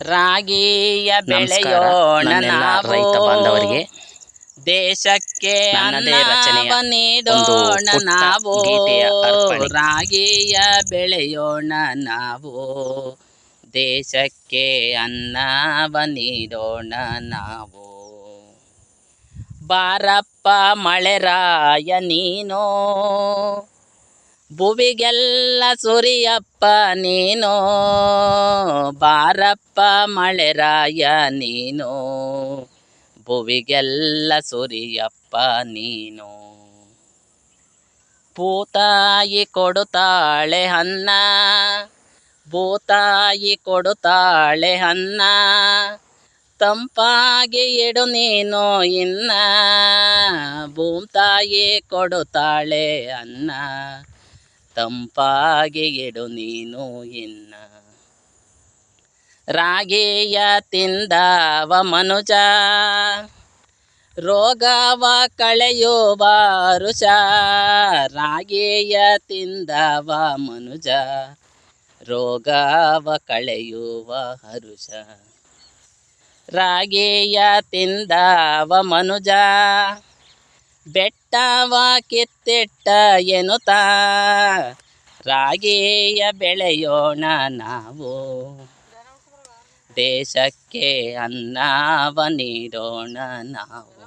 ರಾಗಿಯ ನಮಸ್ಕಾರ ಬೆಳೆಯೋಣ ನನ್ನೆಲ್ಲ ನಾವು, ರೈತ ಬಾಂಧವರಿಗೆ ದೇಶಕ್ಕೆ ನನ್ನದೇ ರಚನೆಯ ಅನ್ನವ ಒಂದು ನೀಡೋಣ ಪುಟ್ಟ ನಾವು. ಗೀತೆಯ ಅರ್ಪಣೆ. ರಾಗಿಯ ಬೆಳೆಯೋಣ ನಾವು, ದೇಶಕ್ಕೆ ಅನ್ನವ ನೀಡೋಣ ನಾವು. ಬಾರಪ್ಪ ಮಳೆರಾಯ ನೀನು, ಭುವಿಗೆಲ್ಲ ಸುರಿಯಪ್ಪ ನೀನು. ಬಾರಪ್ಪ ಮಳೆರಾಯ ನೀನು, ಭುವಿಗೆಲ್ಲ ಸುರಿಯಪ್ಪ ನೀನು. ಭೂತಾಯಿ ಕೊಡುತ್ತಾಳೆ ಅನ್ನ, ಭೂತಾಯಿ ಕೊಡುತ್ತಾಳೆ ಅನ್ನ, ತಂಪಾಗಿ ಇಡು ನೀನು ಇನ್ನ. ಭೂತಾಯಿ ಕೊಡುತ್ತಾಳೆ ಅನ್ನ, ತಂಪಾಗಿ ಇಡು ನೀನು ಇನ್ನ. ರಾಗಿಯ ತಿಂದವ ಮನುಜ, ರೋಗವ ಕಳೆಯುವ ಋಷ. ರಾಗಿಯ ತಿಂದವ ಮನುಜ, ರೋಗವ ಕಳೆಯುವ ಹರುಷ. ರಾಗಿಯ ತಿಂದವ ಮನುಜ, ಬೆಟ್ಟವ ಕಿತ್ತಿಟ್ಟ ಎನ್ನುತ್ತಾ. ರಾಗಿಯ ಬೆಳೆಯೋಣ ನಾವು, ದೇಶಕ್ಕೆ ಅನ್ನವ ನೀಡೋಣ ನಾವು.